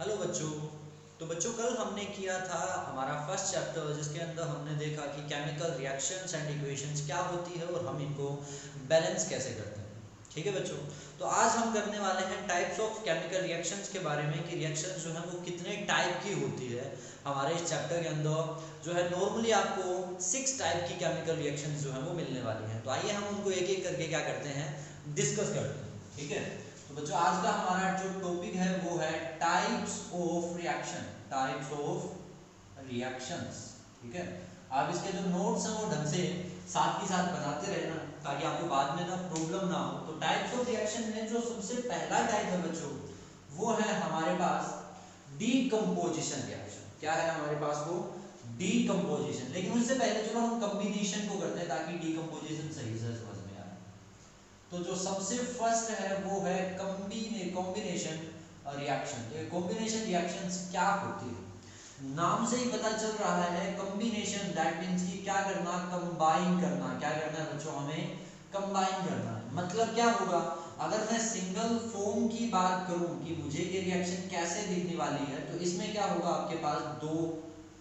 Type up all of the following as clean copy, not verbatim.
Hello बच्चों। तो बच्चों कल हमने किया था हमारा फर्स्ट चैप्टर जिसके अंदर हमने देखा कि केमिकल रिएक्शंस एंड इक्वेशंस क्या होती है और हम इनको बैलेंस कैसे करते हैं। ठीक है बच्चों। तो आज हम करने वाले हैं टाइप्स ऑफ केमिकल रिएक्शंस के बारे में कि रिएक्शंस जो है वो कितने टाइप की होती है। हमारे इस चैप्टर के अंदर जो है नॉर्मली आपको 6 टाइप की केमिकल रिएक्शंस जो है वो मिलने वाली हैं। तो आइए हम उनको एक एक करके क्या करते हैं, डिस्कस करते हैं। ठीक है। तो बच्चों आज का हमारा जो टॉपिक है वो है types of reaction, types of reactions. ठीक है। आप इसके जो नोट्स हैं वो ढंग से साथ ही साथ बनाते रहना ताकि आपको बाद में ना प्रॉब्लम ना हो। तो टाइप्स ऑफ रिएक्शन में जो सबसे पहला टाइप है बच्चों वो है हमारे पास डीकंपोजिशन रिएक्शन। क्या है हमारे पास वो डीकंपोजिशन। लेकिन उससे पहले चलो हम कॉम्बिनेशन को करते हैं ताकि डीकंपोजिशन सही से समझ में आए। तो जो सबसे फर्स्ट है वो है कॉम्बिनेशन रिएक्शन। तो कॉम्बिनेशन रिएक्शंस क्या होती है, नाम से ही पता चल रहा है कॉम्बिनेशन, दैट मींस कि क्या करना, कंबाइन करना। क्या करना है बच्चों, हमें कंबाइन करना है। मतलब क्या होगा, अगर मैं सिंगल फॉर्म की बात करूं कि मुझे ये रिएक्शन कैसे दिखने वाली है, तो इसमें क्या होगा, आपके पास दो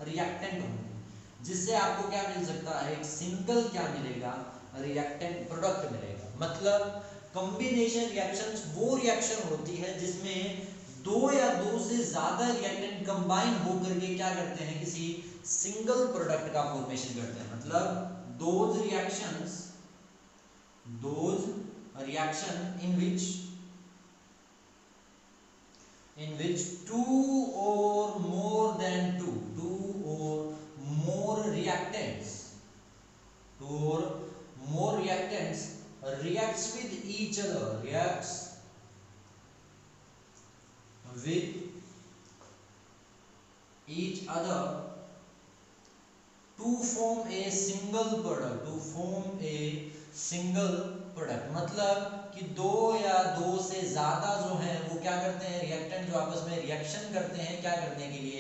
रिएक्टेंट होंगे जिससे आपको क्या मिल सकता है, एक सिंगल क्या मिलेगा, रिएक्टेंट प्रोडक्ट मिलेगा। मतलब कॉम्बिनेशन रिएक्शंस वो रिएक्शन होती है जिसमें दो या दो से ज्यादा रिएक्टेंट कंबाइन होकर के क्या करते हैं, किसी सिंगल प्रोडक्ट का फॉर्मेशन करते हैं। मतलब those reaction in which two or more than two or more reactants reacts with each other, to form a single product। मतलब कि दो या दो से ज्यादा जो है वो क्या करते हैं, रिएक्टेंट जो आपस में रिएक्शन करते हैं, क्या करने के लिए,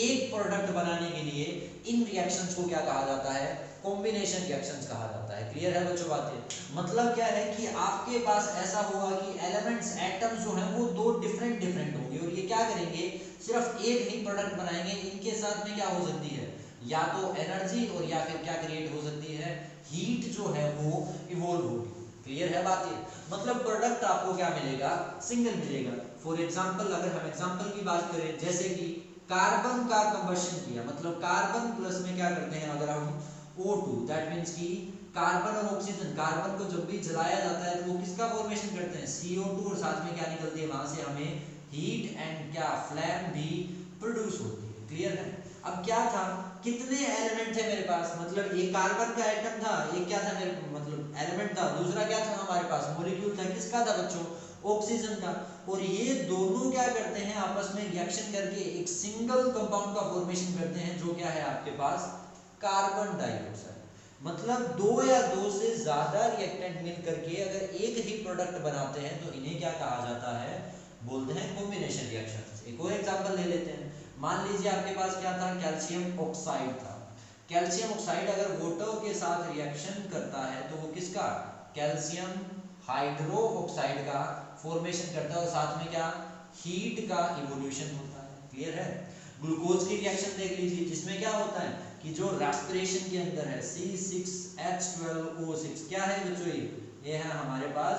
एक प्रोडक्ट बनाने के लिए। इन रिएक्शंस को क्या कहा जाता है, कॉम्बिनेशन रिएक्शंस कहा जाता है। क्लियर है बच्चों बातें। मतलब क्या है कि आपके पास ऐसा होगा कि एलिमेंट्स, एटम्स जो हैं वो दो डिफरेंट होंगे और ये क्या करेंगे, सिर्फ एक ही प्रोडक्ट बनाएंगे। इनके साथ में क्या हो सकती है, या तो एनर्जी और या फिर क्या क्रिएट हो सकती है, हीट जो है वो इवॉल्व होगी। क्लियर है बात ये। मतलब प्रोडक्ट आपको क्या मिलेगा, सिंगल मिलेगा। फॉर एग्जांपल अगर हम एग्जांपल की बात करें, जैसे कि कार्बन का कंबशन किया, मतलब कार्बन प्लस में क्या करते हैं, अगर हम O2, दैट मींस कि कार्बन और ऑक्सीजन, कार्बन को जब भी जलाया जाता है तो वो किसका फॉर्मेशन करते हैं, CO2, और साथ में क्या निकलती है वहां से, हमें हीट एंड क्या, फ्लेम भी प्रोड्यूस होती है। क्लियर है। अब क्या था, कितने एलिमेंट थे मेरे पास, मतलब एक कार्बन का एटम था, एक क्या था मेरे मतलब एलिमेंट था, दूसरा क्या था हमारे पास, मॉलिक्यूल था, किसका था बच्चों, ऑक्सीजन का। और ये दोनों क्या करते हैं, आपस में रिएक्शन करके एक सिंगल कंपाउंड का फॉर्मेशन करते हैं जो क्या है आपके पास, कार्बन डाइऑक्साइड। मतलब दो या दो से ज्यादा रिएक्टेंट मिल करके अगर एक ही प्रोडक्ट बनाते हैं तो इन्हें क्या कहा जाता है, बोलते हैं कॉम्बिनेशन रिएक्शंस। एक और एग्जांपल ले लेते हैं। मान लीजिए आपके पास क्या था, कैल्शियम ऑक्साइड था। कैल्शियम ऑक्साइड अगर वाटर के साथ रिएक्शन करता है तो वो किसका, कैल्शियम हाइड्रो ऑक्साइड का फॉर्मेशन करता है और साथ में क्या, हीट का इवोल्यूशन होता है। क्लियर है। ग्लूकोज की रिएक्शन देख लीजिए जिसमें क्या होता है कि जो रेस्पिरेशन के अंदर है C6H12O6, क्या है बच्चों, ये है हमारे पास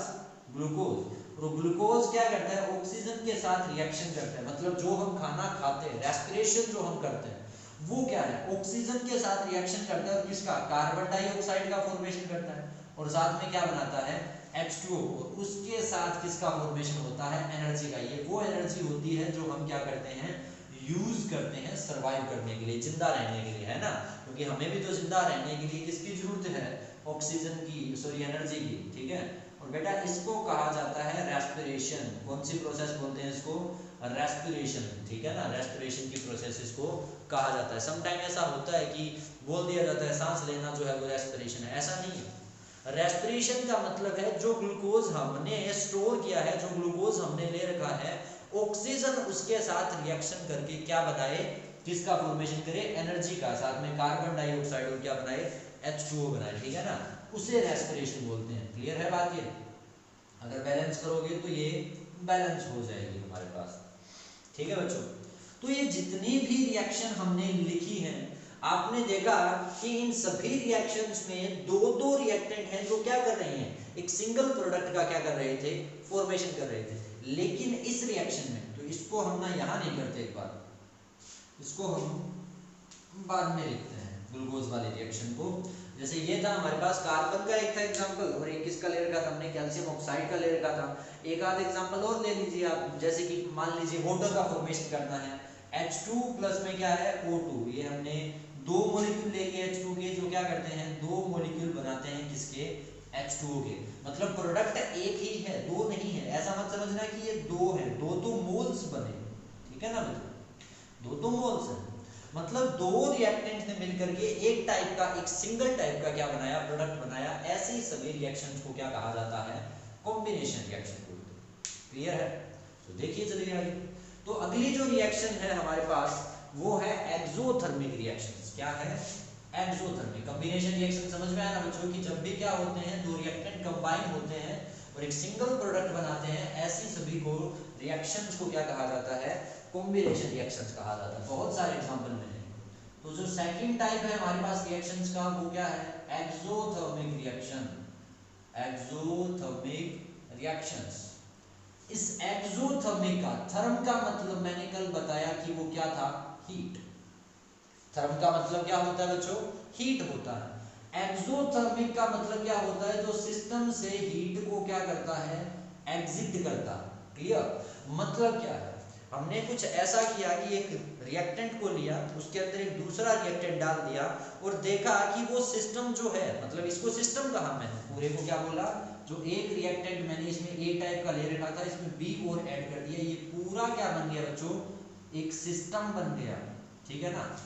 ग्लूकोज। और ग्लूकोज क्या करता है, ऑक्सीजन के साथ रिएक्शन करता है। मतलब जो हम खाना खाते हैं, रेस्पिरेशन जो हम करते हैं वो क्या है, ऑक्सीजन के साथ रिएक्शन करता है और किसका, कार्बन डाइऑक्साइड का फॉर्मेशन करता है और साथ में क्या बनाता है, H2O। और उसके साथ किसका फॉर्मेशन होता है, एनर्जी का। ये वो एनर्जी होती है जो हम क्या करते हैं, यूज करते हैं सर्वाइव करने के लिए, जिंदा रहने के लिए, है ना। क्योंकि हमें भी तो जिंदा रहने के लिए किसकी जरूरत है, ऑक्सीजन की, सॉरी एनर्जी की। ठीक है। और बेटा इसको कहा जाता है रेस्पिरेशन। कौन सी प्रोसेस बोलते हैं इसको, रेस्पिरेशन। ठीक है ना, रेस्पिरेशन की प्रोसेस इसको कहा जाता है। समटाइम ऐसा होता है कि बोल दिया जाता है सांस लेना जो है वो रेस्पिरेशन है, ऐसा नहीं है। रेस्पिरेशन का मतलब है जो ग्लूकोज हमने स्टोर किया है, जो ग्लूकोज हमने ले रखा है, ऑक्सीजन उसके साथ रिएक्शन करके क्या बनाए, किसका फॉर्मेशन करे, एनर्जी का, साथ में कार्बन डाइऑक्साइड और क्या बनाए, H2O बनाए। ठीक है ना, उसे रेस्पिरेशन बोलते हैं। क्लियर है बात ये। अगर बैलेंस करोगे तो ये बैलेंस हो जाएगी हमारे पास। ठीक है बच्चों। तो ये जितनी भी रिएक्शन हमने लिखी है, आपने देखा कि इन सभी रिएक्शंस में दो दो रिएक्टेंट हैं जो क्या कर रहे हैं, एक सिंगल प्रोडक्ट का क्या कर रहे थे, फॉर्मेशन कर रहे थे। लेकिन इस रिएक्शन में, तो इसको हम ना यहाँ नहीं करते, एक बार इसको हम बाद में लिखते हैं ग्लूकोज वाले रिएक्शन को। जैसे ये था हमारे पास कार्बन का एक था एग्जांपल, और एक किसका ले रखा था हमने, कैल्शियम ऑक्साइड का ले रखा था। एक आध एग्जांपल और ले लीजिए आप, जैसे कि मान लीजिए वाटर का फॉर्मेशन करना है, H2 प्लस में क्या है O2, ये हमने दो मॉलिक्यूल ले लिए H2 के, जो क्या करते हैं, दो मॉलिक्यूल बनाते हैं किसके, H2O के। मतलब प्रोडक्ट एक ही है, दो नहीं है। ऐसा मत समझना कि ये दो है, दो तो मोल्स बने, ठीक है ना बच्चों, दो तो मोल्स है। मतलब दो रिएक्टेंट ने मिलकर के एक टाइप का, एक सिंगल टाइप का क्या बनाया, प्रोडक्ट बनाया। ऐसे ही सभी रिएक्शंस को क्या कहा जाता है, कॉम्बिनेशन रिएक्शन बोलते हैं। क्लियर है? तो देखिए चलिए आगे। तो अगली जो रिएक्शन है हमारे पास वो है एक्सोथर्मिक रिएक्शंस। क्या है, एक्सोथर्मिक। कॉम्बिनेशन रिएक्शन समझ में आया ना बच्चों, कि जब भी क्या होते हैं, दो रिएक्टेंट कंबाइन होते हैं और एक सिंगल प्रोडक्ट बनाते हैं, ऐसी सभी को रिएक्शंस को क्या कहा जाता है, कॉम्बिनेशन रिएक्शंस कहा जाता है। बहुत सारे एग्जांपल मिलेंगे। तो जो सेकंड टाइप है हमारे पास रिएक्शंस का, वो क्या है, एक्सोथर्मिक रिएक्शन। Exothermic reactions. इस एक्सोथर्मिक का, थर्म का मतलब मैंने कल बताया कि वो क्या था, हीट। थर्म का मतलब क्या होता है बच्चों, हीट होता है। एक्सोथर्मिक का मतलब क्या होता है, जो सिस्टम से हीट को क्या करता है, एग्जिट करता है। क्लियर? मतलब क्या है, हमने कुछ ऐसा किया कि एक रिएक्टेंट को लिया, उसके अंदर एक दूसरा रिएक्टेंट डाल दिया और देखा कि वो सिस्टम जो है, मतलब इसको सिस्टम कहा मैंने, पूरे को क्या बोला, जो एक रिएक्टेंट मैंने इसमें ए टाइप का ले रखा था, इसमें बी और ऐड कर दिया, ये पूरा क्या बन गया बच्चों, एक सिस्टम बन गया। ठीक है ना?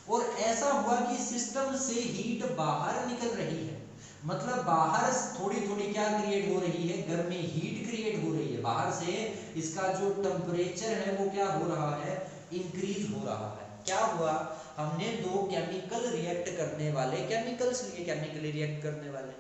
और ऐसा हुआ कि सिस्टम से हीट बाहर निकल रही है, मतलब बाहर थोड़ी थोड़ी क्या क्रिएट हो रही है, गर्मी, हीट क्रिएट हो रही है बाहर से। इसका जो टेम्परेचर है वो क्या हो रहा है, इंक्रीज हो रहा है। क्या हुआ, हमने दो केमिकल रिएक्ट करने वाले केमिकल्स लिए, केमिकली रिएक्ट करने वाले,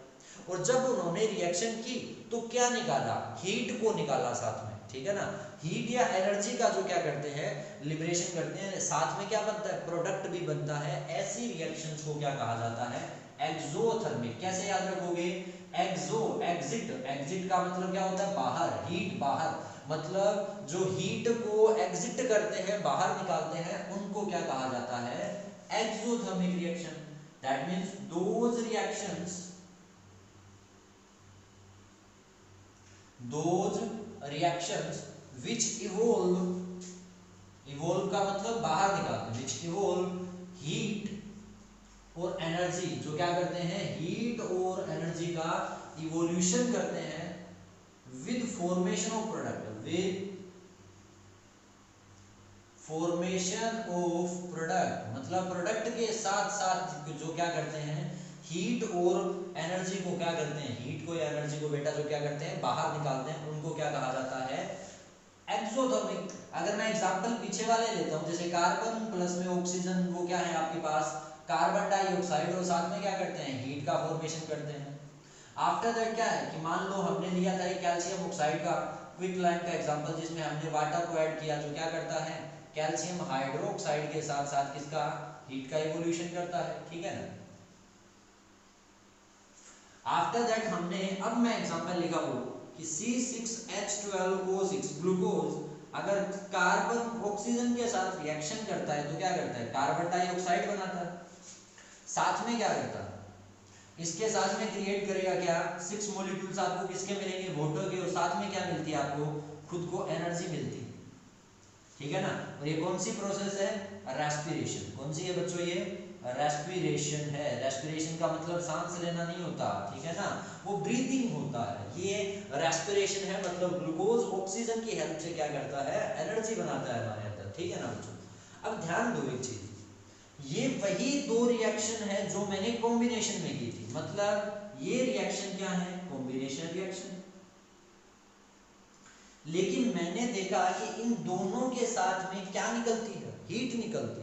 और जब उन्होंने रिएक्शन की तो क्या निकाला, हीट को निकाला साथ में। ठीक है ना? हीट या एनर्जी का जो क्या करते हैं, लिबरेशन करते हैं, साथ में क्या बनता है, प्रोडक्ट भी बनता है। ऐसी रिएक्शंस को क्या कहा जाता है, एक्सोथर्मिक। कैसे याद रखोगे, एक्सो, एग्जिट, एग्जिट का मतलब क्या होता है, बाहर, हीट बाहर, मतलब जो हीट को एग्जिट करते हैं, बाहर निकालते हैं, उनको क्या कहा जाता है, exothermic reaction. That means those reactions, those reactions which evolve, evolve का मतलब बाहर निकालते हैं, which evolve heat और एनर्जी, जो क्या करते हैं, हीट और एनर्जी का इवोल्यूशन करते हैं, with formation of product, with formation of product, मतलब प्रोडक्ट के साथ साथ जो क्या करते हैं, हीट और एनर्जी को क्या करते हैं, हीट को या एनर्जी को बेटा जो क्या करते हैं, बाहर निकालते हैं, उनको क्या कहा जाता है, एक्सोथर्मिक। अगर मैं एग्जांपल पीछे वाले लेता हूं, जैसे कार्बन प्लस में ऑक्सीजन, वो क्या है आपके पास, कार्बन डाइऑक्साइड, और साथ में क्या करते हैं, हीट का फॉर्मेशन करते हैं। आफ्टर दैट क्या है कि मान लो हमने लिया था एक कैल्शियम ऑक्साइड का क्विक लाइन का एग्जांपल, जिसमें हमने वाटर को ऐड किया, जो क्या करता है, कैल्शियम हाइड्रोक्साइड के साथ साथ किसका, हीट का इवोल्यूशन करता है। ठीक है ना? आफ्टर दैट हमने, अब मैं एग्जांपल लिखा हूं कि C6H12O6 ग्लूकोज अगर कार्बन ऑक्सीजन के साथ रिएक्शन करता है तो क्या करता है, कार्बन डाइऑक्साइड बनाता है। साथ में क्या करता है, इसके साथ में क्रिएट करेगा क्या, 6 मॉलिक्यूल्स आपको किसके मिलेंगे, वाटर के, और साथ में क्या मिलती है आपको, खुद को एनर्जी मिलती है। ठीक है ना? और ये कौन सी प्रोसेस है, रेस्पिरेशन। कौन सी है बच्चों, ये रेस्पिरेशन है। रेस्पिरेशन का मतलब सांस लेना नहीं होता, ठीक है ना, वो ब्रीथिंग होता है। ये रेस्पिरेशन है, मतलब ग्लूकोज ऑक्सीजन की हेल्प से क्या करता है, एनर्जी बनाता है हमारे अंदर। ठीक है ना बच्चों? अब ध्यान दो एक चीज, ये वही दो रिएक्शन है जो मैंने कॉम्बिनेशन में की थी, मतलब ये रिएक्शन क्या है, कॉम्बिनेशन रिएक्शन। लेकिन मैंने देखा कि इन दोनों के साथ में क्या निकलती है, हीट निकलती है।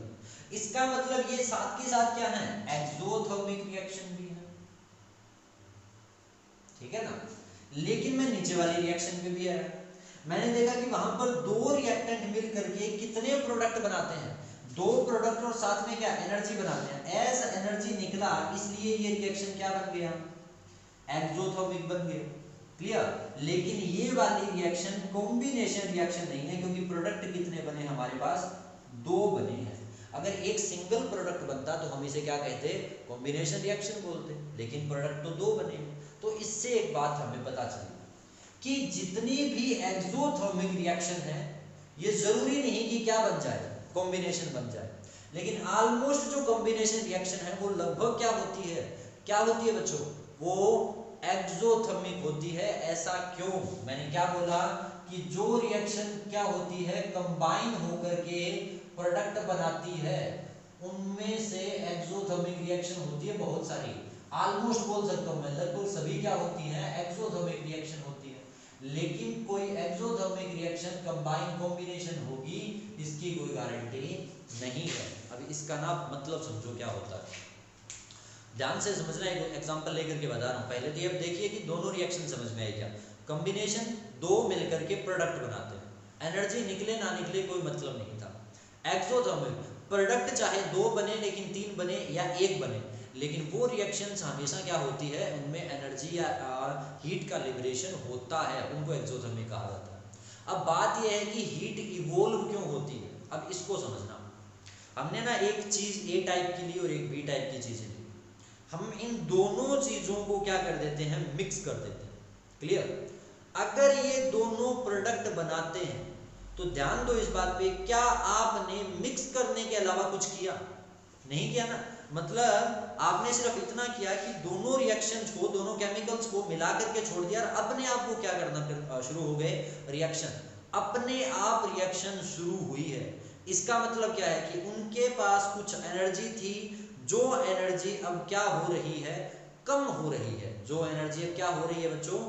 इसका मतलब ये साथ के साथ क्या है, एक्सोथर्मिक रिएक्शन भी है। ठीक है ना? लेकिन मैं नीचे वाली रिएक्शन पे भी आया, मैंने देखा कि वहां पर दो रिएक्टेंट मिल करके कितने प्रोडक्ट बनाते हैं, दो प्रोडक्ट और साथ में क्या एनर्जी बनाते हैं। एज एनर्जी निकला, इसलिए ये रिएक्शन क्या बन गया, एक्सोथर्मिक बन गया। क्लियर। लेकिन ये वाली रिएक्शन कॉम्बिनेशन रिएक्शन नहीं है, क्योंकि प्रोडक्ट कितने बने हमारे पास, दो बने हैं। अगर एक सिंगल प्रोडक्ट बनता तो हम इसे क्या कहते, कॉम्बिनेशन रिएक्शन बोलते, लेकिन प्रोडक्ट तो दो बने। तो इससे एक बात हमें पता चली कि जितनी भी एक्सोथर्मिक रिएक्शन है, ये जरूरी नहीं कि क्या बन जाए, कॉम्बिनेशन बन जाए, लेकिन ऑलमोस्ट जो कॉम्बिनेशन रिएक्शन है वो लगभग क्या होती है, क्या होती है बच्चों, वो एक्सोथर्मिक होती है। ऐसा क्यों, मैंने क्या बोला कि जो रिएक्शन क्या होती है, कंबाइन होकर के प्रोडक्ट बनाती है, उनमें से एक्सोथर्मिक रिएक्शन होती है बहुत सारी, ऑलमोस्ट बोल सकता हूं मैं, लगभग सभी क्या होती हैं, एक्सोथर्मिक रिएक्शन होती है। लेकिन कोई एक्सोथर्मिक रिएक्शन कंबाइन कॉम्बिनेशन होगी, इसकी कोई गारंटी नहीं है। अब इसका ना मतलब समझो क्या होता है, ध्यान से समझना, एक एग्जांपल लेकर के बता रहा हूं। पहले तो ये अब देखिए कि दोनों रिएक्शन समझ में आई क्या। कॉम्बिनेशन, दो मिलकर के प्रोडक्ट बनाते हैं, एनर्जी निकले ना निकले कोई मतलब नहीं था। एक्सोथर्मिक, प्रोडक्ट चाहे दो बने लेकिन तीन बने या एक बने, लेकिन वो रिएक्शंस हमेशा क्या होती है, उनमें एनर्जी या हीट का लिबरेशन होता है, उनको एक्सोथर्मिक कहा जाता है। अब बात यह है कि हीट इवोल्व क्यों होती है, अब इसको समझना। हमने ना एक चीज ए टाइप की ली और एक बी टाइप की चीजें ली, हम इन दोनों चीजों को क्या कर देते हैं, मिक्स कर देते हैं। क्लियर। अगर ये दोनों प्रोडक्ट बनाते हैं तो ध्यान दो इस बात पे, क्या आपने मिक्स करने के अलावा कुछ किया, नहीं किया ना। मतलब आपने सिर्फ इतना किया कि दोनों रिएक्शंस को, दोनों केमिकल्स को मिला करके छोड़ दिया, और अपने आप को क्या करना शुरू हो गए, रिएक्शन, अपने आप रिएक्शन शुरू हुई है। इसका मतलब क्या है कि उनके पास कुछ एनर्जी थी, जो एनर्जी अब क्या हो रही है, कम हो रही है। जो एनर्जी अब क्या हो रही है बच्चों,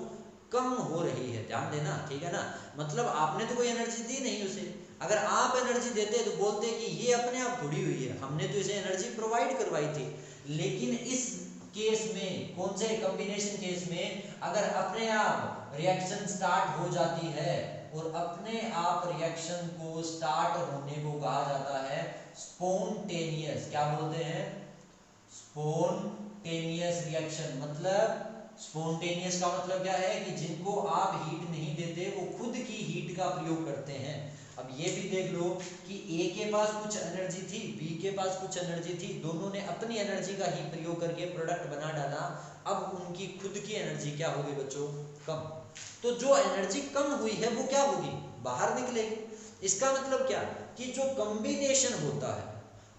कम हो रही है। ध्यान देना, ठीक है ना। मतलब आपने तो कोई एनर्जी दी नहीं उसे, अगर आप एनर्जी देते तो बोलते कि ये अपने आप थोड़ी हुई है, हमने तो इसे एनर्जी प्रोवाइड करवाई थी। लेकिन इस केस में, कौन से कॉम्बिनेशन केस में, अगर अपने आप रिएक्शन स्टार्ट हो जाती है, और अपने आप रिएक्शन को स्टार्ट होने को कहा जाता है स्पॉन्टेनियस, क्या बोलते हैं, स्पॉन्टेनियस रिएक्शन। मतलब स्पॉन्टेनियस का मतलब क्या है कि जिनको आप हीट नहीं देते, वो खुद की हीट का प्रयोग करते हैं। अब ये भी देख लो कि ए के पास कुछ एनर्जी थी, बी के पास कुछ एनर्जी थी, दोनों ने अपनी एनर्जी का ही प्रयोग करके प्रोडक्ट बना डाला। अब उनकी खुद की एनर्जी क्या होगी बच्चों, कम। तो जो एनर्जी कम हुई है वो क्या होगी, बाहर निकलेगी। इसका मतलब क्या कि जो कॉम्बिनेशन होता है,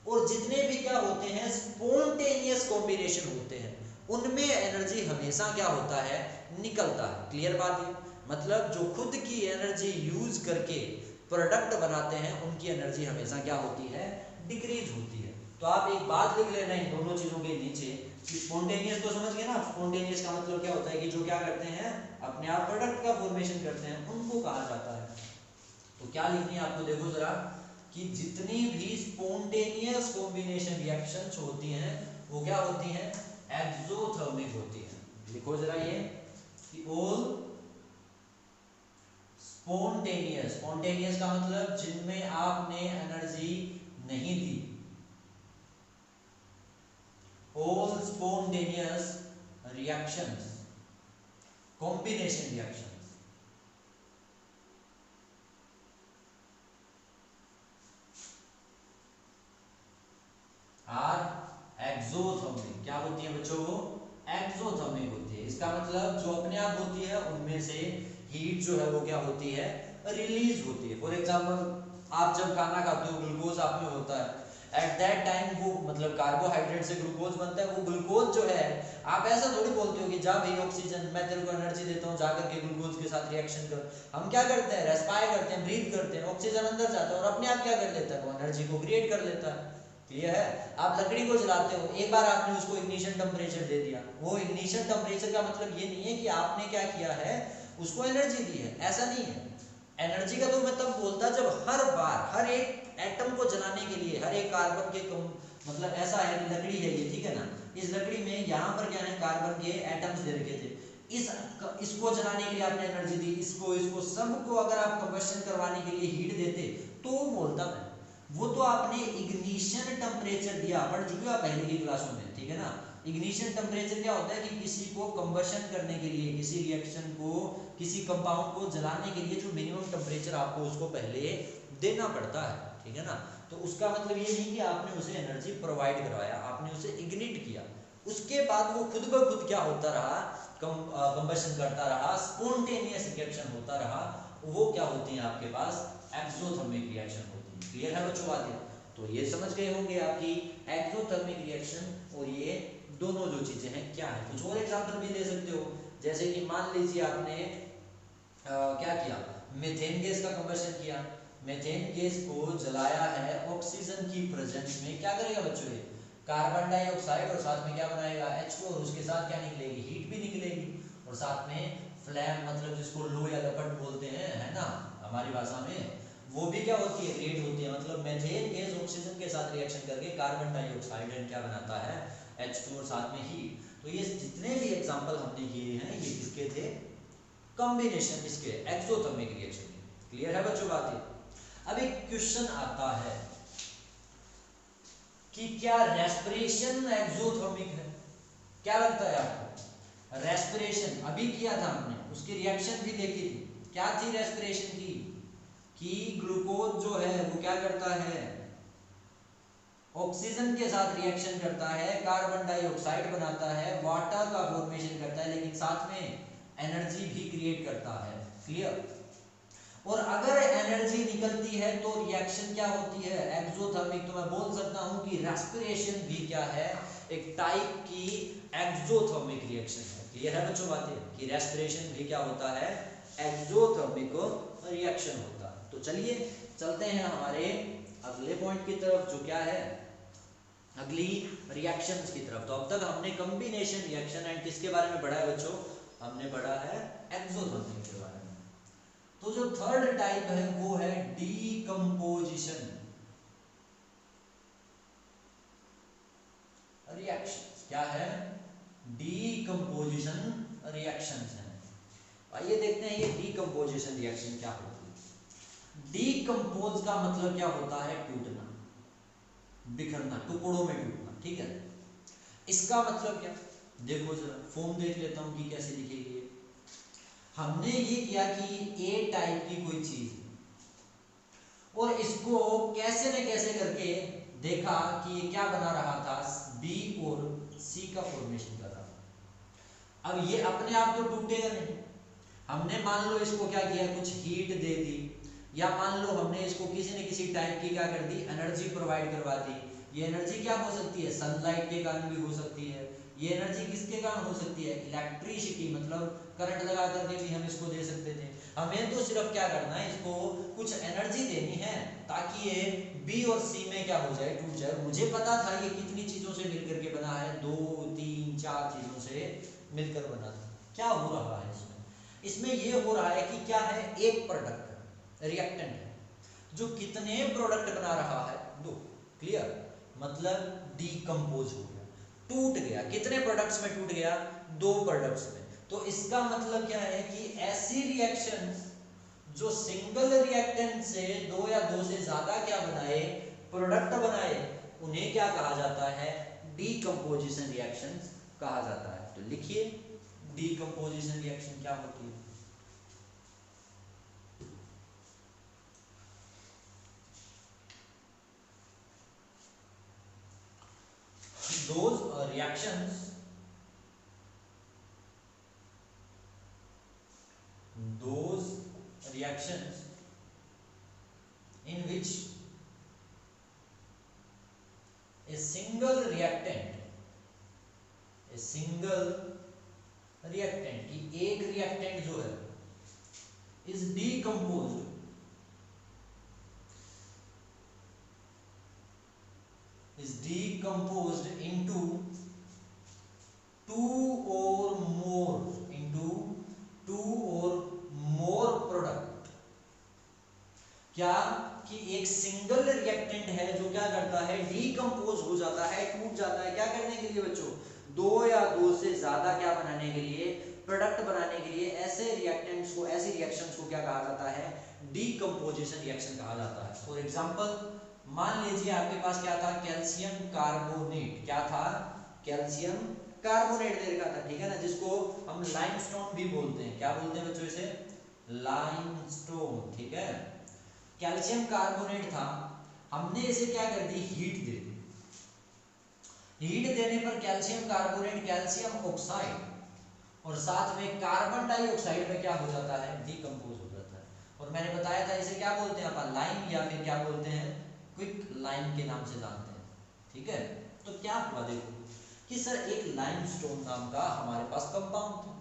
और जितने भी क्या होते हैं, स्पॉन्टेनियस कॉम्बिनेशन होते हैं, उनमें एनर्जी हमेशा क्या होता है, निकलता है। क्लियर बात है। मतलब जो खुद की एनर्जी यूज करके प्रोडक्ट बनाते हैं, उनकी एनर्जी हमेशा क्या होती है, डिक्रीज होती है। तो आप एक बात लिख लेना इन दोनों चीजों के नीचे कि स्पॉन्टेनियस तो समझ गए ना, स्पॉन्टेनियस का मतलब क्या होता है कि जो क्या करते हैं, अपने आप प्रोडक्ट का फॉर्मेशन करते हैं, उनको कहा जाता है। तो क्या लिखनी है आपको, देखो जरा, कि जितनी भी स्पॉन्टेनियस कॉम्बिनेशन रिएक्शंस होती हैं, वो क्या होती हैं, एक्सोथर्मिक होती है। लिखो जरा ये कि ऑल स्पॉन्टेनियस, स्पॉन्टेनियस का मतलब जिनमें आपने एनर्जी नहीं दी, all spontaneous reactions, combination reactions are exothermic. क्या होती है बच्चों, वो एक्सोथर्मिक होती है। इसका मतलब जो अपने आप होती है, उनमें से हीट जो है वो क्या होती है, रिलीज होती है। फॉर एग्जांपल, आप जब खाना खाते हो, ग्लूकोज आप में होता है, एट दैट टाइम वो मतलब कार्बोहाइड्रेट से ग्लूकोज बनता है। वो ग्लूकोज जो है, आप ऐसा थोड़ी बोलते हो कि जा भाई ऑक्सीजन, मैं तेरे को एनर्जी देता हूँ, जाकर के ग्लूकोज के साथ रिएक्शन कर। हम क्या करते हैं, रेस्पायर करते हैं, ब्रीथ करते हैं, ऑक्सीजन अंदर जाता है और अपने आप क्या कर लेता है, वो एनर्जी को क्रिएट कर लेता है। क्लियर है। आप लकड़ी को जलाते हो, एक बार आपने उसको इग्निशन टेम्परेचर दे दिया, वो इग्निशन टेम्परेचर का मतलब ये नहीं है कि आपने क्या किया है, उसको एनर्जी दी है, ऐसा नहीं है। एनर्जी का तो मैं तब बोलता जब हर बार, हर एक एटम को जलाने के लिए, हर एक कार्बन के मतलब ऐसा है कि लकड़ी है ये, ठीक है ना, इस लकड़ी में यहाँ पर क्या है, कार्बन के एटम्स दे रखे थे। इसको जलाने के लिए आपने एनर्जी दी, इसको सबको अगर आप कंबशन करवाने के लिए हीट देते तो वो बोलता है। वो तो आपने इग्निशन टेम्परेचर दिया, पढ़ चुके हो आप पहले की क्लासों में, ठीक है ना। इग्निशन टेम्परेचर क्या होता है कि किसी को कंबशन करने के लिए, किसी रिएक्शन को, किसी कंपाउंड को जलाने के लिए जो मिनिमम टेम्परेचर आपको उसको पहले देना पड़ता है, ठीक है ना। तो उसका मतलब ये नहीं कि आपने उसे एनर्जी प्रोवाइड करवाया, आपने उसे इग्निट किया, उसके बाद वो खुद ब खुद क्या होता रहा, कंबशन करता रहा, स्पॉन्टेनियस रिएक्शन होता रहा। वो क्या होती है आपके पास, एक्सोथर्मिक रिएक्शन होती है। क्लियर है बच्चों बातें? तो ये समझ गए होंगे आपकी एक्सोथर्मिक रिएक्शन और ये दोनों जो चीजें हैं क्या है। कुछ और एग्जांपल भी ले सकते हो, जैसे कि मान लीजिए आपने क्या किया, मीथेन गैस का कंबशन किया, मीथेन गैस को जलाया है ऑक्सीजन की प्रेजेंस में, क्या करेगा बच्चों, ये कार्बन डाइऑक्साइड और साथ में क्या बनाएगा, H2, और उसके साथ क्या निकलेगी, हीट भी निकलेगी, और साथ में फ्लैम मतलब जिसको लो या लपट बोलते हैं, है ना हमारी भाषा में, वो भी क्या होती है, क्रिएट होती है। मतलब मीथेन गैस ऑक्सीजन के साथ रिएक्शन करके कार्बन डाइऑक्साइड एंड क्या बनाता है, H2 और साथ में हीट। तो ये जितने भी एग्जांपल हमने किए हैं ये किसके थे, कॉम्बिनेशन इसके एक्सोथर्मिक रिएक्शन के। क्लियर है बच्चों बातें? अब एक क्वेश्चन आता है कि क्या रेस्पिरेशन एक्सोथर्मिक है? क्या लगता है आपको? रेस्पिरेशन अभी किया था हमने, उसकी रिएक्शन भी देखी थी, क्या थी रेस्पिरेशन की, कि ग्लूकोज जो है वो क्या करता है, ऑक्सीजन के साथ रिएक्शन करता है, कार्बन डाइऑक्साइड बनाता है, वाटर का फॉर्मेशन करता है, लेकिन साथ में एनर्जी भी क्रिएट करता है। क्लियर? और अगर एनर्जी निकलती है तो रिएक्शन क्या होती है, एक्सोथर्मिक। तो मैं बोल सकता हूं कि रेस्पिरेशन भी क्या है, एक टाइप की एक्सोथर्मिक रिएक्शन है। क्लियर है बच्चों बातें, कि रेस्पिरेशन भी क्या होता है, एक्सोथर्मिक रिएक्शन होता है। तो चलिए चलते हैं हमारे अगले पॉइंट की तरफ, जो क्या है, अगली रिएक्शंस की तरफ। तो अब तक हमने कॉम्बिनेशन रिएक्शन एंड किसके बारे में पढ़ा है बच्चों, हमने पढ़ा है एक्सोथर्मिक के बारे में। तो जो थर्ड टाइप है वो है डीकंपोजिशन रिएक्शंस। क्या है, डीकंपोजिशन रिएक्शंस है। आइए देखते हैं ये डीकंपोजिशन रिएक्शन क्या होती है। डीकंपोज का मतलब क्या होता है, टूटना, बिखरना, टुकड़ों में टूटना, ठीक है। इसका मतलब क्या, देखो जरा फॉर्म देख लेता हूं कि कैसे दिखेगी। हमने ये किया कि ए टाइप की कोई चीज और इसको कैसे न कैसे करके देखा कि ये क्या बना रहा था, बी और सी का फॉर्मेशन कर रहा था। अब ये अपने आप तो टूटेगा नहीं, हमने मान लो इसको क्या किया, कुछ हीट दे दी, या मान लो हमने इसको किसी न किसी टाइप की क्या कर दी, एनर्जी प्रोवाइड करवा दी। ये एनर्जी क्या हो सकती है, सनलाइट के कारण भी हो सकती है, ये एनर्जी किसके कारण हो सकती है, इलेक्ट्रिसिटी, मतलब करंट लगा करके भी हम इसको दे सकते थे। हमें तो सिर्फ क्या करना है, इसको कुछ एनर्जी देनी है ताकि ये बी और सी में क्या हो जाए, टूट जाए। मुझे पता था ये कितनी चीजों से मिलकर के बना है, 2 3 4 चीजों से मिलकर बना था। क्या हो रहा है इसमें ये हो रहा है कि क्या है, एक प्रोडक्ट रिएक्टेंट है जो कितने प्रोडक्ट बना रहा है, 2। क्लियर? मतलब डीकंपोज हो गया, टूट गया। कितने प्रोडक्ट्स में टूट गया, 2 प्रोडक्ट्स में। तो इसका मतलब क्या है कि ऐसी रिएक्शन जो सिंगल रिएक्टेंट से 2 या 2 से ज्यादा क्या बनाए, प्रोडक्ट बनाए, उन्हें क्या कहा जाता है, डीकंपोजिशन रिएक्शंस कहा जाता है। तो लिखिए डीकंपोजिशन रिएक्शन क्या होती है। Those reactions in which a single reactant की एक रिएक्टेंट जो है is decomposed into two or more product। क्या कि एक सिंगल रिएक्टेंट है जो क्या करता है, डीकंपोज हो जाता है, टूट जाता है, क्या करने के लिए बच्चों, 2 या 2 से ज्यादा क्या बनाने के लिए, प्रोडक्ट बनाने के लिए ऐसे रिएक्टेंट्स को, ऐसे रिएक्शंस को क्या कहा जाता है, डीकंपोजिशन रिएक्शन कहा जाता है। फॉर एग्जांपल मान लीजिए आपके पास क्या था, कैल्शियम कार्बोनेट, क्या था, कैल्शियम कार्बोनेट दे रखा था, ठीक है ना, जिसको हम लाइमस्टोन भी बोलते हैं। क्या बोलते हैं बच्चों इसे, लाइमस्टोन, ठीक है। कैल्शियम कार्बोनेट था, हमने इसे क्या कर दी, हीट दे दी। हीट देने पर कैल्शियम कार्बोनेट, कैल्शियम ऑक्साइड और साथ में कार्बन डाइऑक्साइड में क्या हो जाता है, डीकंपोज हो जाता है। और मैंने बताया था इसे क्या बोलते हैं अपन, लाइम, या फिर क्या बोलते हैं, क्विक लाइम के नाम से जानते हैं, ठीक है। तो क्या हुआ, देखो कि सर एक लाइमस्टोन नाम का हमारे पास कंपाउंड था,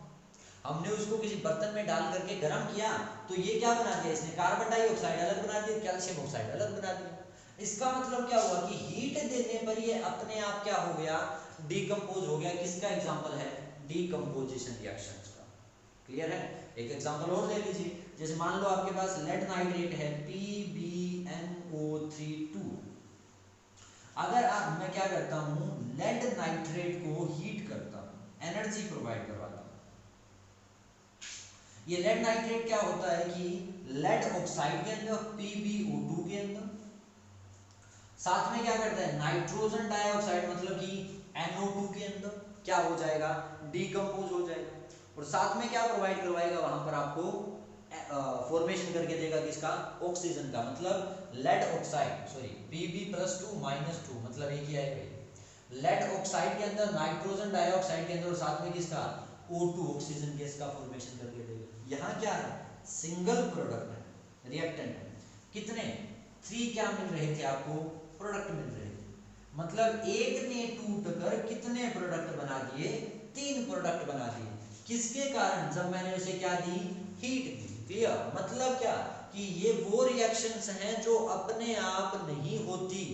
हमने उसको किसी बर्तन में डाल करके गर्म किया, तो ये क्या बना दिया इसने, कार्बन डाइऑक्साइड अलग बना दिया, कैल्शियम ऑक्साइड अलग बना दिया। इसका मतलब क्या हुआ कि हीट देने पर ये अपने आप क्या हो गया, डीकंपोज हो गया। किसका एग्जांपल है, डीकंपोजिशन रिएक्शंस का। क्लियर है। एक एग्जांपल और ले लीजिए, जैसे मान लो आपके पास लेड नाइट्रेट है PbNO32। अगर आप, मैं क्या करता हूं, लेड नाइट्रेट को हीट करता हूं, एनर्जी प्रोवाइड करवाता हूं। ये लेड नाइट्रेट क्या होता है कि लेड ऑक्साइड के अंदर, PbO2 के अंदर, साथ में क्या करता है, नाइट्रोजन डाइऑक्साइड मतलब कि NO2 के अंदर क्या हो जाएगा, डीकंपोज हो जाएगा। और साथ में क्या प्रोवाइड करवाएगा, वहां पर आपको फॉर्मेशन करके देगा किसका, ऑक्सीजन का, मतलब लेड ऑक्साइड, सॉरी Pb+2 -2 मतलब एक ही आएगा। लेड ऑक्साइड के अंदर, नाइट्रोजन डाइऑक्साइड के अंदर, और साथ में किसका, O2 ऑक्सीजन गैस का फॉर्मेशन करके देगा। यहाँ क्या है, सिंगल प्रोडक्ट है, रिएक्टेंट है। कितने, 3 क्या मिल रहे थे आपको, प्रोडक्ट मिल रहे थे। मतलब एक ने टूटकर कितने प्रोडक्ट बना दिए, 3 प्रोडक्ट बना दिए। किसके कारण, जब मैंने उसे क्या दी, हीट दी। क्लियर, मतलब क्या कि ये वो रिएक्शंस हैं जो अपने आप नहीं होती।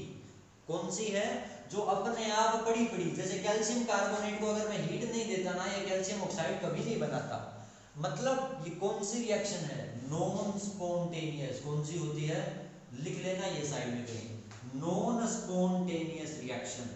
कौन सी है, जो अपने आप पड़ी पड़ी, जैसे कैल्शियम कार्बोनेट को अगर मैं हीट नहीं देता ना, या कैल्शियम ऑक्साइड कभी नहीं बनाता। मतलब ये कौन सी रिएक्शन है, नॉन स्पॉन्टेनियस। कौन सी होती है, लिख लेना ये साइड में कहीं, नॉन स्पॉन्टेनियस रिएक्शन।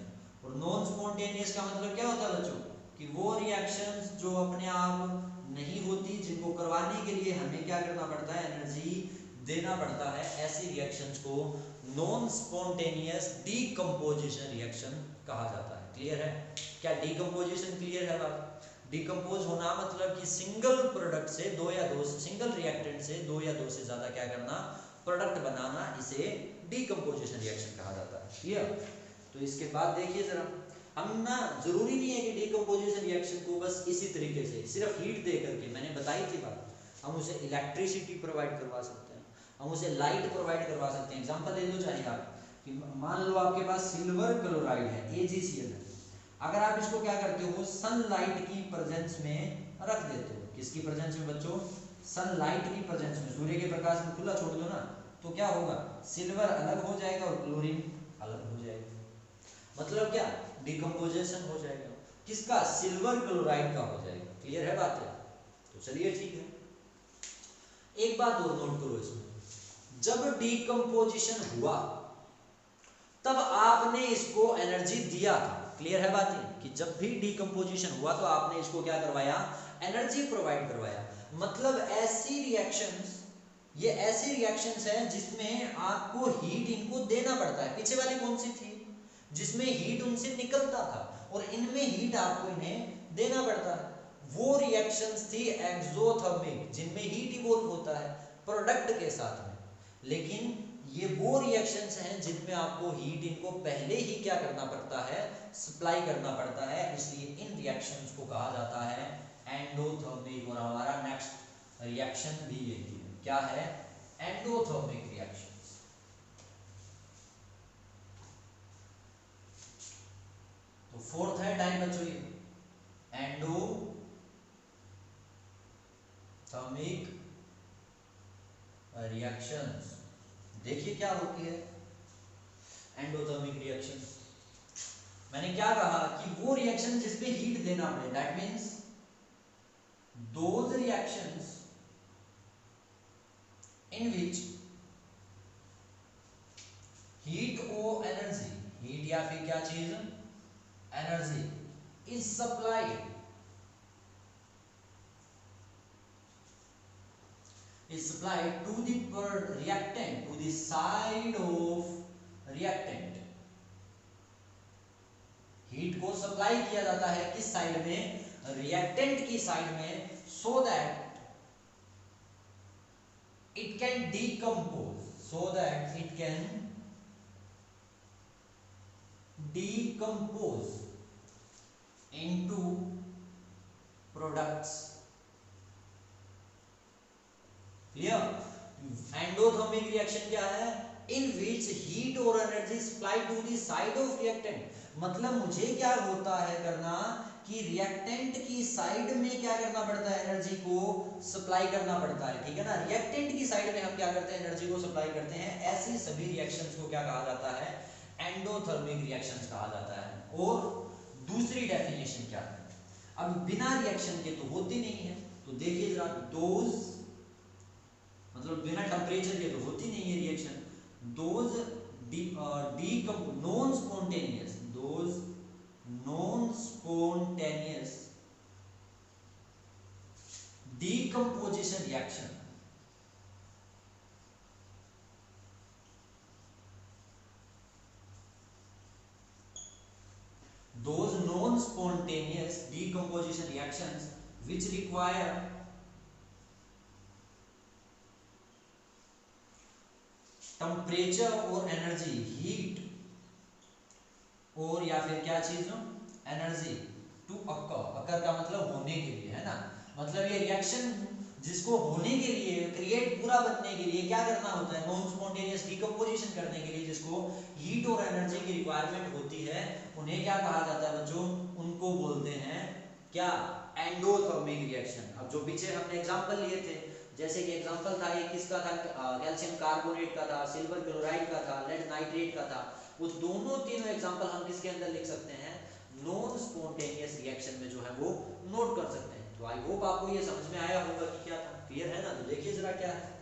और नॉन स्पॉन्टेनियस का मतलब क्या होता है बच्चों, कि वो रिएक्शंस जो अपने आप नहीं होती, जिनको करवाने के लिए हमें क्या करना पड़ता है, एनर्जी देना पड़ता है। ऐसी रिएक्शंस को नॉन स्पॉन्टेनियस डीकंपोजिशन रिएक्शन कहा जाता है। क्लियर है, क्या डीकंपोजिशन क्लियर है बात। डिकम्पोज होना मतलब कि सिंगल प्रोडक्ट से दो या दो, सिंगल रिएक्टेंट से दो या दो से ज्यादा क्या करना, प्रोडक्ट बनाना, इसे डीकंपोजिशन रिएक्शन कहा जाता है। क्लियर। तो इसके बाद देखिए जरा, हम ना, जरूरी नहीं है कि डीकंपोजिशन रिएक्शन को बस इसी तरीके से सिर्फ हीट दे करके, मैंने बताई थी बात, हम उसे इलेक्ट्रिसिटी प्रोवाइड करवा सकते हैं, हम उसे लाइट प्रोवाइड करवा सकते हैं। एग्जांपल ले लो चाहे आप, कि मान लो आपके पास सिल्वर क्लोराइड है, AgCl है, अगर आप इसको क्या करते हो, सनलाइट की प्रेजेंस में रख देते हो। किसकी प्रेजेंस में बच्चों, सनलाइट की प्रेजेंस में, सूर्य के प्रकाश में खुला छोड़ दो ना, तो क्या होगा, सिल्वर अलग हो जाएगा और क्लोरीन अलग हो जाएगा। मतलब क्या, डिकम्पोजिशन हो जाएगा, किसका, सिल्वर क्लोराइड का हो जाएगा। क्लियर है बात है। तो चलिए ठीक है, एक बात और नोट करो इसमें, जब डिकम्पोजिशन हुआ तब आपने इसको एनर्जी दिया था। क्लियर है बात, कि जब भी डिकम्पोजिशन हुआ तो आपने इसको क्या करवाया, एनर्जी प्रोवाइड करवाया। मतलब ऐसी रिएक्शंस, ये ऐसी रिएक्शंस हैं जिसमें आपको हीट इनको देना पड़ता है। पीछे वाली कौन सी थी, जिसमें हीट उनसे निकलता था, और इनमें हीट आपको इन्हें देना पड़ता है। वो रिएक्शंस थी एक्सोथर्मिक, जिनमें हीट इवॉल्व होता है प्रोडक्ट के साथ में। लेकिन ये वो रिएक्शंस हैं जिनमें आपको हीट इनको पहले ही क्या करना पड़ता है, सप्लाई करना पड़ता है। इसलिए इन रिएक्शंस को कहा जाता है एंडोथर्मिक। और हमारा नेक्स्ट रिएक्शन भी यही है, क्या है, एंडोथर्मिक रिएक्शंस। तो फोर्थ है टाइम बच्चों, ये एंडोथर्मिक रिएक्शंस। देखिए क्या होती है एंडोथर्मिक रिएक्शन। मैंने क्या कहा कि वो रिएक्शन जिसपे हीट देना पड़े, that means those reactions in which heat और एनर्जी, हीट या फिर क्या चीज, energy is supplied is supplied to the reactant, to the side of reactant. Heat को सप्लाई किया जाता है किस साइड में, रिएक्टेंट की साइड में, so that it can decompose, so that it can decompose into products. Clear? Endothermic reaction क्या है, इन विच हीट और energy supply to the side of reactant. मतलब मुझे क्या होता है करना कि रिएक्टेंट की साइड में क्या करना पड़ता है, एनर्जी को सप्लाई करना पड़ता है, ठीक है ना। रिएक्टेंट की साइड में हम क्या करते हैं, एनर्जी को सप्लाई करते हैं। ऐसी सभी रिएक्शंस को क्या कहा जाता है, एंडोथर्मिक रिएक्शंस कहा जाता है। और दूसरी डेफिनेशन क्या है, अब बिना रिएक्शन के तो होती नहीं है, तो देखिए जरा, दोज मतलब बिना टेम्परेचर के तो होती नहीं है reaction, those non spontaneous, those non spontaneous decomposition reaction, those non-spontaneous decomposition reactions which require temperature और एनर्जी, हीट और या फिर क्या चीज हो, एनर्जी, टू अकर का मतलब होने के लिए, है ना। मतलब ये रिएक्शन जिसको होने के लिए, क्रिएट पूरा बनने के लिए क्या करना होता है, नॉन स्पॉन्टेनियस डिकम्पोजिशन करने के लिए जिसको हीट और एनर्जी की रिक्वायरमेंट होती है, उन्हें क्या कहा जाता है बच्चों, उनको बोलते हैं क्या, एंडोथर्मिक रिएक्शन। अब जो पीछे हमने एग्जांपल लिए थे, जैसे कि एग्जांपल था ये किसका था, कैल्शियम कार्बोनेट का था, सिल्वर क्लोराइड का था, लेड नाइट्रेट का था, वो दोनों तीनों एग्जांपल हम किसके अंदर लिख सकते हैं, नॉन स्पॉन्टेनियस रिएक्शन में जो है वो नोट कर सकते हैं। तो आई होप आपको ये समझ में आया होगा कि क्या था, क्लियर है ना। तो देखिए जरा क्या है,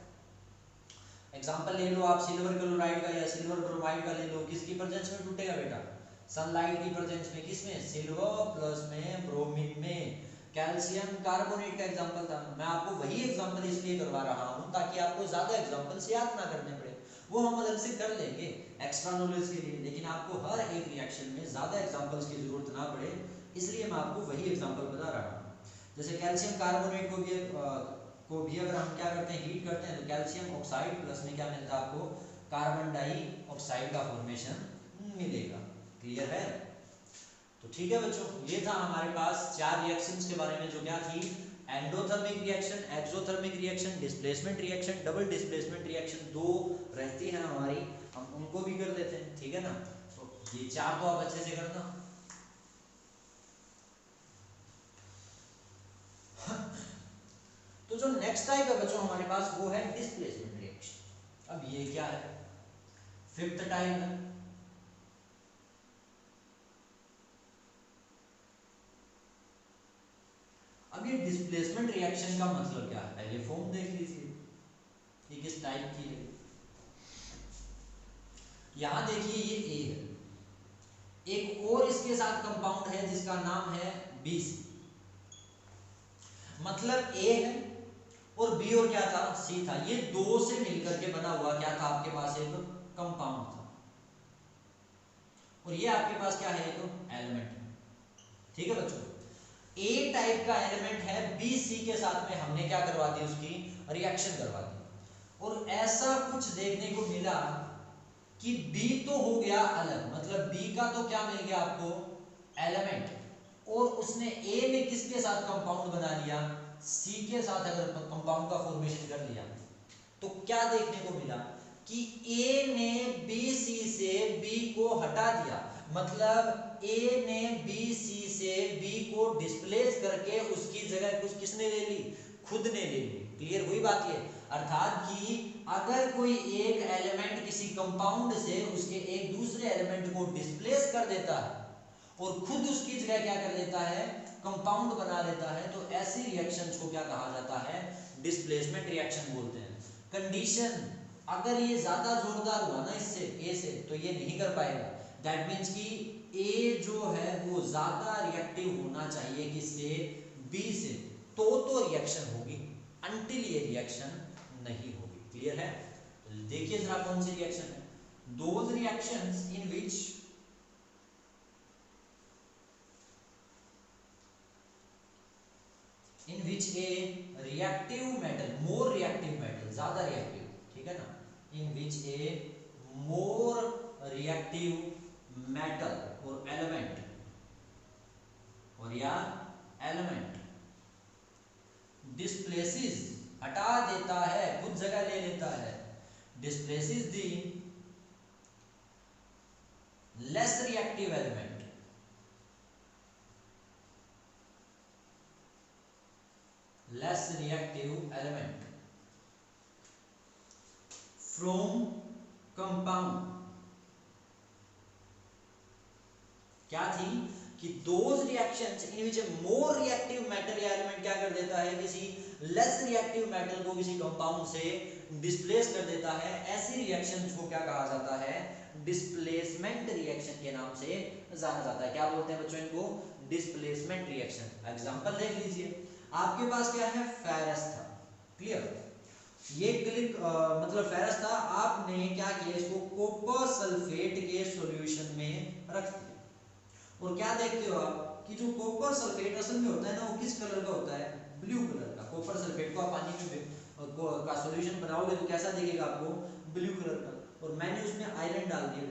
एग्जांपल ले लो आप सिल्वर क्लोराइड का या सिल्वर ब्रोमाइड का ले लो, किसकी प्रेजेंस में टूटेगा बेटा, सनलाइट की प्रेजेंस में, किसमें, सिल्वर प्लस में ब्रोमीन में। कैल्शियम कार्बोनेट का एग्जांपल था, मैं आपको वही एग्जांपल इसलिए करवा रहा हूं ताकि आपको ज्यादा एग्जांपल्स याद ना करने पड़े, वो हम अलग से कर लेंगे एक्स्ट्रा नॉलेज के लिए, लेकिन आपको हर एक रिएक्शन में ज्यादा एग्जांपल्स की जरूरत ना पड़े, इसलिए मैं आपको वही एग्जांपल बता रहा हूँ। जैसे कैल्शियम कार्बोनेट को भी अगर हम क्या करते हैं, हीट करते हैं, तो कैल्शियम ऑक्साइड प्लस में क्या मिलता है आपको, कार्बन डाइऑक्साइड का फॉर्मेशन मिलेगा। क्लियर है। तो ठीक है बच्चों, ये था हमारे पास 4 रिएक्शंस के बारे में, जो क्या थी, endothermic reaction, exothermic reaction, displacement reaction, double displacement reaction, 2 रहती हैं हमारी, हम उनको भी कर लेते हैं, ठीक है ना। तो ये 4 तो आप अच्छे से करना। तो जो नेक्स्ट टाइप है बच्चों हमारे पास, वो है डिस्प्लेसमेंट रिएक्शन। अब ये क्या है, 5th टाइप है। अब ये डिस्प्लेसमेंट रिएक्शन का मतलब क्या है, पहले फॉर्म देख लीजिए, ये किस टाइप की है। यहां देखिए ये ए है, एक और इसके साथ कंपाउंड है जिसका नाम है BC, मतलब ए है और बी और क्या था, सी था, ये 2 से मिलकर के बना हुआ क्या था आपके पास, एक कंपाउंड था, और ये आपके पास क्या है, एक एलिमेंट है, ठीक है बच्चों। ए टाइप का एलिमेंट है, बी सी के साथ में हमने क्या करवा दी, उसकी रिएक्शन करवा दी, और ऐसा कुछ देखने को मिला कि बी तो हो गया अलग, मतलब बी का तो क्या मिल गया आपको, एलिमेंट, और उसने ए ने किसके साथ कंपाउंड बना लिया, सी के साथ अगर कंपाउंड का फॉर्मेशन कर लिया, तो क्या देखने को मिला कि ए ने बी सी से बी को हटा दिया, मतलब ए ने बी सी से बी को डिस्प्लेस करके उसकी जगह कुछ किसने ले ली, खुद ने ले ली। क्लियर हुई बात ये, अर्थात कि अगर कोई एक एलिमेंट किसी कंपाउंड से उसके एक दूसरे एलिमेंट को डिस्प्लेस कर देता है और खुद उसकी जगह क्या कर लेता है, कंपाउंड बना लेता है, तो ऐसी रिएक्शंस को क्या कहा जाता है, डिस्प्लेसमेंट रिएक्शन बोलते हैं। कंडीशन, अगर ये ज्यादा जोरदार हुआ ना इससे, ए से, तो ये नहीं कर पाएगा, दैट मीन्स कि ए जो है वो ज्यादा रिएक्टिव होना चाहिए किससे, बी से, तो रिएक्शन होगी, अनटिल ये रिएक्शन नहीं होगी। क्लियर है? तो देखिए जरा कौन सी रिएक्शन है, those reactions in which A reactive metal, more reactive metal, ज्यादा रिएक्टिव, ठीक है ना, इन विच ए मोर रिएक्टिव मेटल और एलिमेंट और या एलिमेंट डिस्प्लेसेस, हटा देता है, कुछ जगह ले लेता है, displaces the less reactive element, less reactive element from compound। क्या थी कि those reactions in which a more reactive metal या element क्या कर देता है, किसी less reactive metal को किसी compound से displace कर देता है, ऐसी reactions को क्या कहा जाता है, displacement reaction के नाम से जाना जाता है। क्या बोलते हैं बच्चों इनको, displacement reaction। एग्जांपल देख लीजिए, आपके पास क्या है, फेरस था, क्लियर, ये मतलब फेरस था, आपने क्या किया, इसको कॉपर सल्फेट के सॉल्यूशन में रख दिया, और क्या देखते हो आप कि जो कॉपर सल्फेट असल में होता है ना, वो किस कलर का होता है, ब्लू कलर का। कॉपर सल्फेट को आप पानी में का सॉल्यूशन बनाओगे तो कैसा दिखेगा आपको, ब्लू कलर का। और मैंने उसमें आयरन डाल दिया,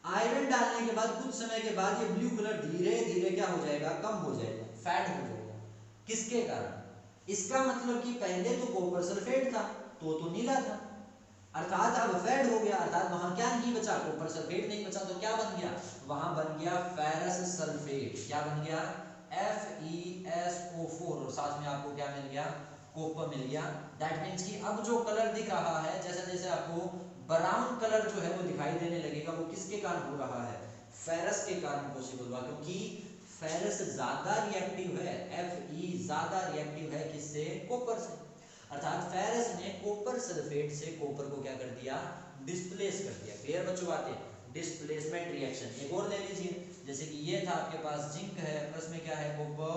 आयरन डालने के बाद कुछ समय के बाद ये ब्लू कलर धीरे धीरे क्या हो जाएगा, कम हो जाएगा, फैट हो जाएगा। किसके कारण, इसका मतलब कि पहले तो कॉपर सल्फेट था तो नीला था, अर्थात अब फेड हो गया, अर्थात वहां क्या नहीं बचा, कॉपर सल्फेट नहीं बचा, तो क्या बन गया, वहां बन गया फेरस सल्फेट। क्या बन गया, FeSO4, और साथ में आपको क्या मिल गया, कॉपर मिल गया। दैट मींस कि अब जो कलर दिख रहा है, जैसे जैसे आपको ब्राउन कलर जो है वो दिखाई देने लगेगा, वो किसके कारण हो रहा है, फेरस के कारण पॉसिबल हुआ, क्योंकि फेरस ज्यादा रिएक्टिव है, Fe ज्यादा रिएक्टिव है किससे, कॉपर से। अर्थात फेरस ने कॉपर सल्फेट से कॉपर को क्या कर दिया, डिस्प्लेस कर दिया। क्लियर बच्चों बातें, डिस्प्लेसमेंट रिएक्शन। एक और ले लीजिए, जैसे कि ये था आपके पास जिंक है, प्लस में क्या है, कॉपर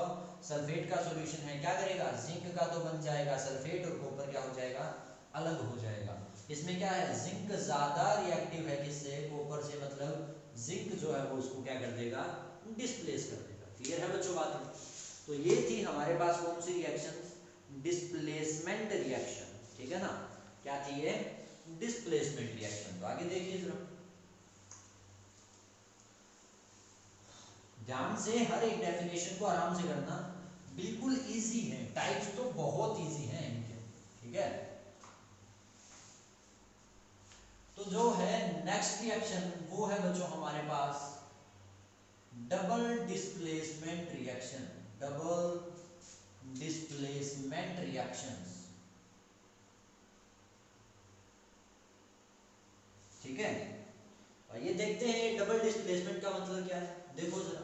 सल्फेट का सॉल्यूशन है, क्या करेगा, जिंक का तो बन जाएगा सल्फेट, और कॉपर क्या हो जाएगा, अलग हो जाएगा। इसमें क्या है, जिंक ज्यादा रिएक्टिव है किससे, कॉपर से, मतलब जिंक जो है वो उसको क्या कर देगा, डिस्प्लेस कर देगा। क्लियर है बच्चों बातें? तो ये थी हमारे पास कौन सी रिएक्शन, डिस्प्लेसमेंट रिएक्शन, ठीक है ना, क्या थी ये, डिस्प्लेसमेंट रिएक्शन। तो आगे देखिए जरा ध्यान से, हर एक डेफिनेशन को आराम से करना, बिल्कुल इजी है, टाइप्स तो बहुत इजी हैं इनके, ठीक है। तो जो है नेक्स्ट रिएक्शन वो है बच्चों हमारे पास double displacement reaction, double displacement reactions, ठीक है। और ये देखते हैं डबल डिस्प्लेसमेंट का मतलब क्या है, देखो जरा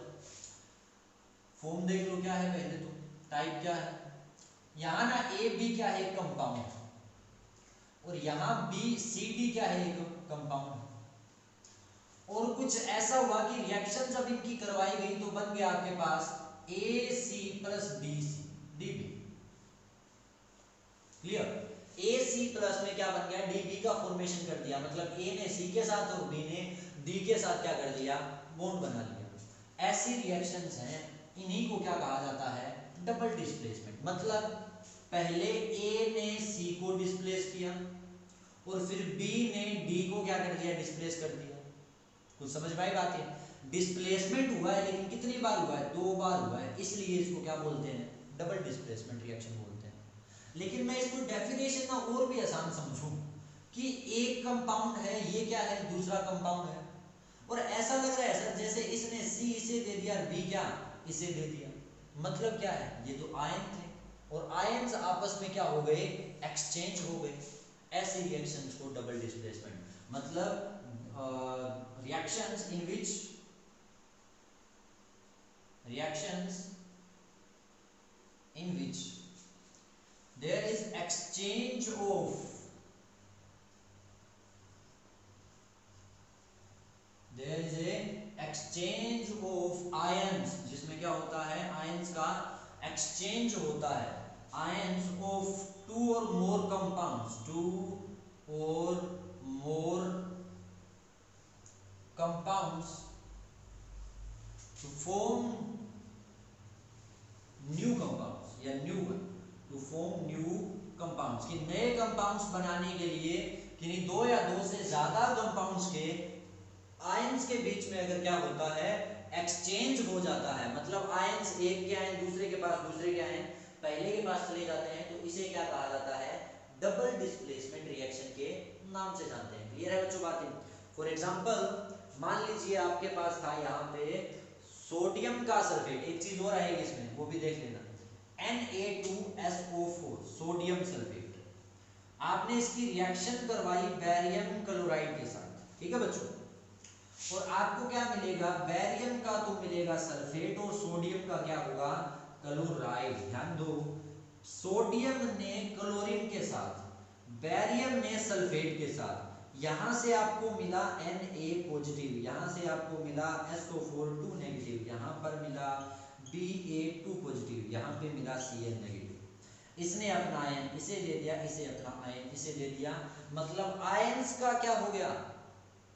फॉर्म देख लो, क्या है पहले तो, टाइप क्या है, यहां ना ए बी क्या है, एक कंपाउंड, और यहां बी सी डी क्या है, एक कंपाउंड, और कुछ ऐसा हुआ कि रिएक्शन जब इनकी करवाई गई तो बन गया आपके पास AC plus BC DB। Clear, AC plus में क्या बन गया, DB का फॉर्मेशन कर दिया, मतलब A ने C के साथ और B ने D के साथ क्या कर दिया, बॉन्ड बना लिया। ऐसी रिएक्शंस हैं, इन्हीं को क्या कहा जाता है, डबल डिस्प्लेसमेंट। मतलब पहले A ने C को डिस्प्लेस किया और फिर B ने D को क्या कर दिया, डिस्प्लेस कर दिया। कुछ समझ में आई बात है, डिस्प्लेसमेंट हुआ है, लेकिन कितनी बार हुआ है, 2 बार हुआ है, इसलिए इसको क्या बोलते हैं, डबल डिस्प्लेसमेंट रिएक्शन बोलते हैं। लेकिन मैं इसको डेफिनेशन ना और भी आसान समझूं कि एक कंपाउंड है, ये क्या है, दूसरा कंपाउंड है, और ऐसा लग रहा है सर जैसे इसने C इसे दे दिया और B क्या इसे दे दिया। मतलब क्या है, ये तो आयन थे और आयन्स आपस में क्या हो गए, एक्सचेंज हो गए। ऐसे रिएक्शंस को डबल डिस्प्लेसमेंट, मतलब reactions in which there is exchange of ions, जिसमें क्या होता है, आयंस का एक्सचेंज होता है, ions of two or more compounds to form new compounds या new to form new compounds कि नए कंपाउंड्स बनाने के लिए किन्हीं दो या दो से ज्यादा कंपाउंड्स के आयंस के बीच में अगर क्या होता है एक्सचेंज हो जाता है, मतलब आयंस एक के आयन दूसरे के पास, दूसरे के आयन पहले के पास चले जाते हैं, तो इसे क्या कहा जाता है, डबल डिस्प्लेसमेंट रिएक्शन के नाम से जानते हैं। क्लियर है बच्चों बातें? फॉर एग्जांपल मान लीजिए आपके पास था यहाँ पे सोडियम का सल्फेट, एक चीज और आएगी इसमें वो भी देख लेना, Na2SO4 सोडियम सल्फेट। आपने इसकी रिएक्शन करवाई बैरियम क्लोराइड के साथ, ठीक है बच्चों, और आपको क्या मिलेगा, बैरियम का तो मिलेगा सल्फेट और सोडियम का क्या होगा, क्लोराइड। ध्यान दो, सोडियम ने क्लोरीन के साथ, बैरियम ने सल्फेट के साथ, यहां से आपको मिला Na पॉजिटिव, यहां से आपको मिला SO4 2 नेगेटिव, यहां पर मिला Ba2 पॉजिटिव, यहां पे मिला Cl नेगेटिव। इसने अपना आयन इसे दे दिया, इसे अपना आयन इसे दे दिया, मतलब आयंस का क्या हो गया,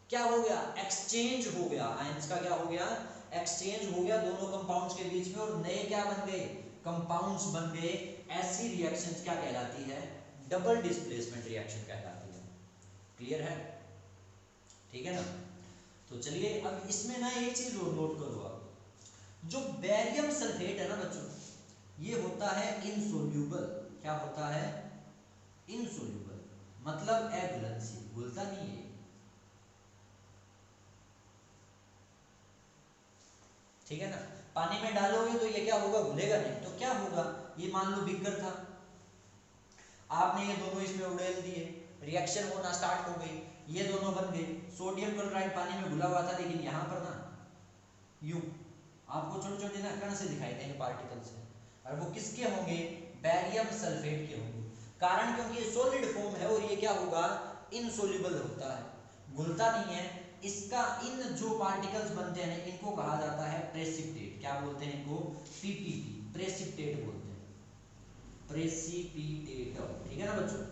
क्या हो गया, एक्सचेंज हो गया। आयंस का क्या हो गया, एक्सचेंज हो गया दोनों कंपाउंड्स के बीच में, और नए क्या बन गए, कंपाउंड्स बन गए। ऐसी रिएक्शंस क्या कहलाती है, डबल डिस्प्लेसमेंट रिएक्शन कहलाती है। क्लियर है? ठीक है ना? तो चलिए अब इसमें ना एक चीज और नोट करो आप, जो बैरियम सल्फेट है ना बच्चों, ये होता है इनसोल्यूबल। क्या होता है, इनसोल्यूबल, मतलब अघुलनशील, घुलता नहीं है। ठीक है ना? पानी में डालोगे तो ये क्या होगा, घुलेगा नहीं। तो क्या होगा, ये मान लो बीकर था, आपने ये दोनों इसमें उड़ेल दिए, रिएक्शन होना स्टार्ट हो गई, ये दोनों बन गए। सोडियम क्लोराइड पानी में घुला हुआ था, लेकिन यहाँ पर ना यूं आपको छोटे छोटे ना कण से दिखाई देंगे, पार्टिकल से, और वो किसके होंगे, बैरियम सल्फेट के होंगे। कारण क्योंकि ये सॉलिड फॉर्म है और ये क्या होगा, इनसोल्यूबल होता है, घुलता नहीं है। इसका इन जो पार्टिकल्स बनते हैं इनको कहा जाता है प्रेसिपिटेट। क्या बोलते हैं इनको, पीपीटी, प्रेसिपिटेट बोलते हैं, प्रेसिपिटेट। ठीक है ना बच्चों?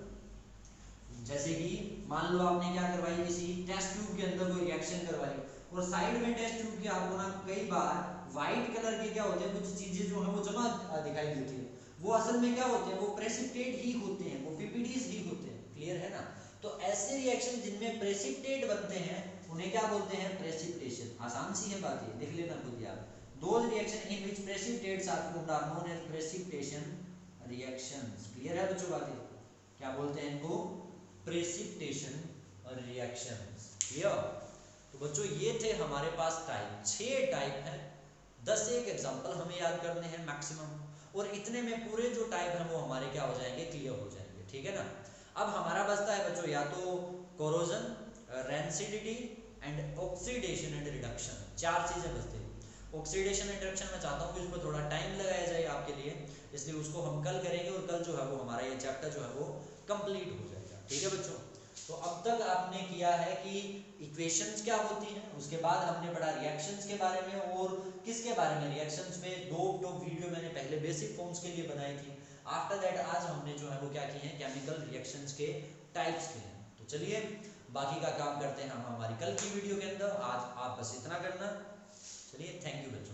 जैसे कि मान लो आपने क्या करवाई, किसी टेस्ट ट्यूब के अंदर कोई रिएक्शन करवाई, और साइड में टेस्ट ट्यूब के आपको ना कई बार व्हाइट कलर के क्या होते हैं, कुछ चीजें जो है वो जमा दिखाई देती है, वो असल में क्या होते हैं, वो प्रेसिपिटेट ही होते हैं, वो पीपीटीज ही होते हैं। क्लियर है ना? तो ऐसे रिएक्शन जिनमें प्रेसिपिटेट बनते हैं उन्हें क्या बोलते हैं, प्रेसिपिटेशन। आसान सी है बात, ये देख लेना खुद ही आप। Those reaction in which precipitates are formed are known as precipitation reactions। Clear है बच्चों बातें? क्या बोलते हैं इनको, प्रेसिपिटेशन रिएक्शंस। क्लियर? तो बच्चों ये थे हमारे पास टाइप, 6 टाइप है, 10 एक एग्जांपल हमें याद करने हैं मैक्सिमम, और इतने में पूरे जो टाइप हैं वो हमारे क्या हो जाएंगे, क्लियर हो जाएंगे। ठीक है ना? अब हमारा बचता है बच्चों या तो corrosion, rancidity and oxidation and reduction. 4 चीजें बचती हैं। ऑक्सीडेशन एंड रिडक्शन मैं चाहता हूँ कि उस पर थोड़ा टाइम लगाया जाए आपके लिए, इसलिए उसको हम कल करेंगे, और कल जो है वो हमारा ये चैप्टर जो है वो कंप्लीट हो जाएगा। ठीक है बच्चों? तो अब तक आपने किया है कि इक्वेशंस क्या होती हैं, उसके बाद हमने पढ़ा रिएक्शंस के बारे में, और किसके बारे में, रिएक्शंस में दो वीडियो मैंने पहले बेसिक फॉर्म्स के लिए बनाई थी। आफ्टर दैट आज हमने जो है वो क्या किए हैं, केमिकल रिएक्शंस के टाइप्स के हैं। तो चलिए बाकी का काम करते हैं हम हमारी कल की वीडियो के अंदर। आज आप बस इतना करना। चलिए, थैंक यू बच्चों।